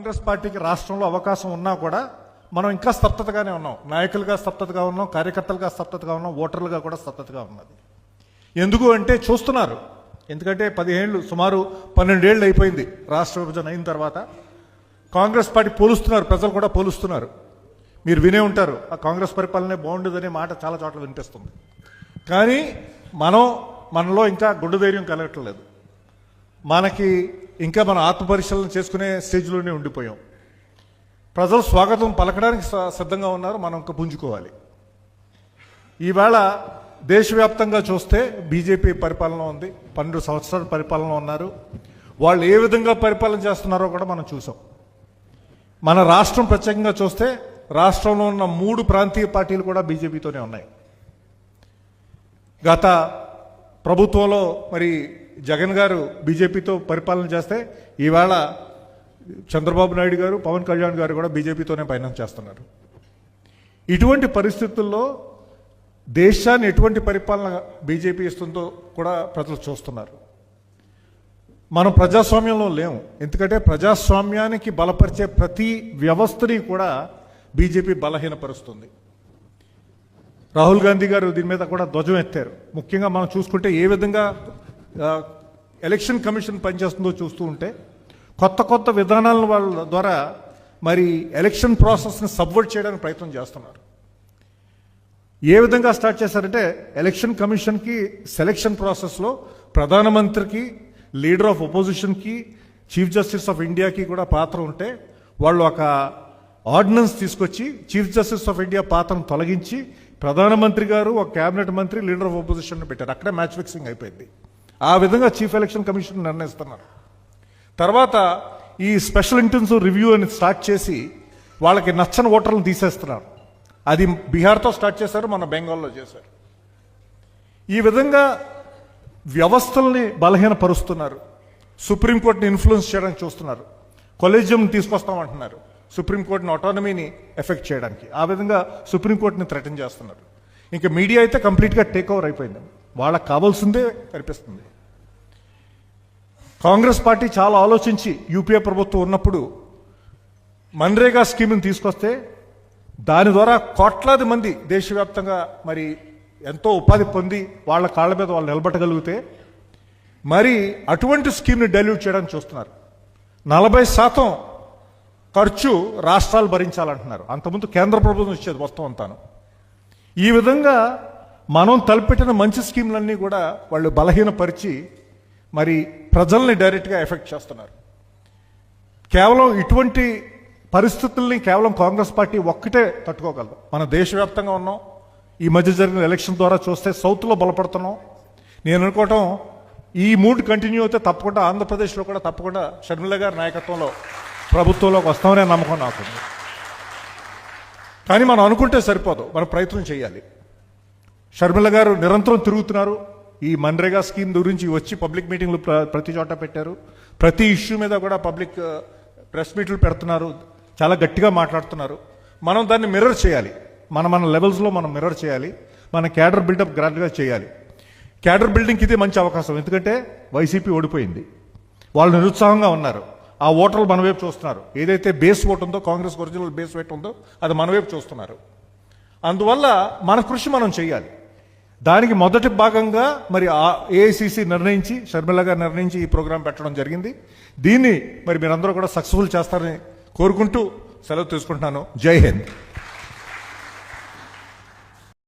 కాంగ్రెస్ పార్టీకి రాష్ట్రంలో అవకాశం ఉన్నా కూడా మనం ఇంకా స్తబ్దతగానే ఉన్నాం. నాయకులుగా స్తబ్దతగా ఉన్నాం, కార్యకర్తలుగా స్తబ్దతగా ఉన్నాం, ఓటర్లుగా కూడా స్తబ్దతగా ఉన్నది. ఎందుకు అంటే చూస్తున్నారు. ఎందుకంటే 10 ఏళ్ళు సుమారు 12 ఏళ్ళు అయిపోయింది రాష్ట్ర విభజన అయిన తర్వాత. కాంగ్రెస్ పార్టీ పోలుస్తున్నారు, ప్రజలు కూడా పోలుస్తున్నారు. మీరు వినే ఉంటారు, ఆ కాంగ్రెస్ పరిపాలనే బాగుండేదనే మాట చాలా చోట్ల వినిపిస్తుంది. కానీ మనలో ఇంకా గుండె ధైర్యం కలగట్లేదు. మనకి ఇంకా మన ఆత్మపరిశీలన చేసుకునే స్టేజ్లోనే ఉండిపోయాం. ప్రజలు స్వాగతం పలకడానికి సిద్ధంగా ఉన్నారు, మనం ఇంకా పుంజుకోవాలి. ఈవేళ దేశవ్యాప్తంగా చూస్తే బీజేపీ పరిపాలన ఉంది, 12 సంవత్సరాల పరిపాలన ఉన్నారు. వాళ్ళు ఏ విధంగా పరిపాలన చేస్తున్నారో కూడా మనం చూసాం. మన రాష్ట్రం ప్రత్యేకంగా చూస్తే రాష్ట్రంలో ఉన్న 3 ప్రాంతీయ పార్టీలు కూడా బీజేపీతోనే ఉన్నాయి. గత ప్రభుత్వంలో మరి జగన్ గారు బీజేపీతో పరిపాలన చేస్తే ఈవేళ చంద్రబాబు నాయుడు గారు, పవన్ కళ్యాణ్ గారు కూడా బీజేపీతోనే పయనం చేస్తున్నారు. ఇటువంటి పరిస్థితుల్లో దేశాన్ని ఎటువంటి పరిపాలన బీజేపీ ఇస్తుందో కూడా ప్రజలు చూస్తున్నారు. మనం ప్రజాస్వామ్యంలో లేము. ఎందుకంటే ప్రజాస్వామ్యానికి బలపరిచే ప్రతి వ్యవస్థని కూడా బీజేపీ బలహీనపరుస్తుంది. రాహుల్ గాంధీ గారు దీని మీద కూడా ధ్వజం ఎత్తారు. ముఖ్యంగా మనం చూసుకుంటే ఏ విధంగా ఎలక్షన్ కమిషన్ పనిచేస్తుందో చూస్తూ ఉంటే కొత్త విధానాల వాళ్ళ ద్వారా మరి ఎలక్షన్ ప్రాసెస్ని సబ్వర్ట్ చేయడానికి ప్రయత్నం చేస్తున్నారు. ఏ విధంగా స్టార్ట్ చేశారంటే ఎలక్షన్ కమిషన్కి సెలక్షన్ ప్రాసెస్లో ప్రధానమంత్రికి, లీడర్ ఆఫ్ అపోజిషన్కి, చీఫ్ జస్టిస్ ఆఫ్ ఇండియాకి కూడా పాత్ర ఉంటే వాళ్ళు ఒక ఆర్డినెన్స్ తీసుకొచ్చి చీఫ్ జస్టిస్ ఆఫ్ ఇండియా పాత్రను తొలగించి ప్రధానమంత్రి గారు, ఒక క్యాబినెట్ మంత్రి, లీడర్ ఆఫ్ అపోజిషన్ పెట్టారు. అక్కడే మ్యాచ్ ఫిక్సింగ్ అయిపోయింది. ఆ విధంగా చీఫ్ ఎలక్షన్ కమిషన్ నిర్ణయిస్తున్నారు. తర్వాత ఈ స్పెషల్ ఇంటెన్సివ్ రివ్యూ అని స్టార్ట్ చేసి వాళ్ళకి నచ్చని ఓటర్లను తీసేస్తున్నారు. అది బీహార్తో స్టార్ట్ చేశారు, మన బెంగాల్లో చేశారు. ఈ విధంగా వ్యవస్థల్ని బలహీనపరుస్తున్నారు. సుప్రీంకోర్టుని ఇన్ఫ్లుయెన్స్ చేయడానికి చూస్తున్నారు. కొలీజియంని తీసుకొస్తామంటున్నారు, సుప్రీంకోర్టుని ఆటోనమీని ఎఫెక్ట్ చేయడానికి. ఆ విధంగా సుప్రీంకోర్టుని థ్రెటన్ చేస్తున్నారు. ఇంకా మీడియా అయితే కంప్లీట్గా టేక్ ఓవర్ అయిపోయింది. వాళ్ళకి కావాల్సిందే కనిపిస్తుంది. కాంగ్రెస్ పార్టీ చాలా ఆలోచించి యూపీఏ ప్రభుత్వం ఉన్నప్పుడు మన్రేగా స్కీమ్ని తీసుకొస్తే దాని ద్వారా కోట్లాది మంది దేశవ్యాప్తంగా మరి ఎంతో ఉపాధి పొంది వాళ్ళ కాళ్ళ మీద వాళ్ళు నిలబెట్టగలిగితే మరి అటువంటి స్కీమ్ని డైల్యూట్ చేయడానికి చూస్తున్నారు. 40% ఖర్చు రాష్ట్రాలు భరించాలంటున్నారు. అంతకుముందు కేంద్ర ప్రభుత్వం ఇచ్చేది మొత్తం అంతాను. ఈ విధంగా మనం తలపెట్టిన మంచి స్కీమ్లన్నీ కూడా వాళ్ళు బలహీనపరిచి మరి ప్రజల్ని డైరెక్ట్గా ఎఫెక్ట్ చేస్తున్నారు. కేవలం ఇటువంటి పరిస్థితుల్ని కేవలం కాంగ్రెస్ పార్టీ ఒక్కటే తట్టుకోగలదు. మన దేశవ్యాప్తంగా ఉన్నాం. ఈ మధ్య జరిగిన ఎలక్షన్ ద్వారా చూస్తే సౌత్లో బలపడుతున్నాం. నేను అనుకోవటం ఈ మూడ్ కంటిన్యూ అయితే తప్పకుండా ఆంధ్రప్రదేశ్లో కూడా తప్పకుండా షర్మిల గారి నాయకత్వంలో ప్రభుత్వంలోకి వస్తామనే నమ్మకం నాకుంది. కానీ మనం అనుకుంటే సరిపోదు, మనం ప్రయత్నం చేయాలి. షర్మిల గారు నిరంతరం తిరుగుతున్నారు. ఈ మన్రేగా స్కీమ్ గురించి వచ్చి పబ్లిక్ మీటింగ్లు ప్రతి చోట పెట్టారు. ప్రతి ఇష్యూ మీద కూడా పబ్లిక్ ప్రెస్ మీట్లు పెడుతున్నారు. చాలా గట్టిగా మాట్లాడుతున్నారు. మనం దాన్ని మిర్రర్ చేయాలి. మన లెవెల్స్లో మనం మిర్రర్ చేయాలి. మన క్యాడర్ బిల్డప్ గ్రాండ్గా చేయాలి. క్యాడర్ బిల్డింగ్కి ఇదే మంచి అవకాశం. ఎందుకంటే వైసీపీ ఓడిపోయింది, వాళ్ళు నిరుత్సాహంగా ఉన్నారు. ఆ ఓటర్లు మన వైపు చూస్తున్నారు. ఏదైతే బేస్ ఓట్ ఉందో, కాంగ్రెస్ ఒరిజినల్ బేస్ ఓట్ ఉందో అది మన వైపు చూస్తున్నారు. అందువల్ల మన కృషి మనం చేయాలి. దానికి మొదటి భాగంగా మరి ఏఐసిసి నిర్ణయించి, షర్మిల గారు నిర్ణయించి ఈ ప్రోగ్రాం పెట్టడం జరిగింది. దీన్ని మరి మీరందరూ కూడా సక్సెస్ఫుల్ చేస్తారని కోరుకుంటూ సెలవు తీసుకుంటున్నాను. జై హింద్.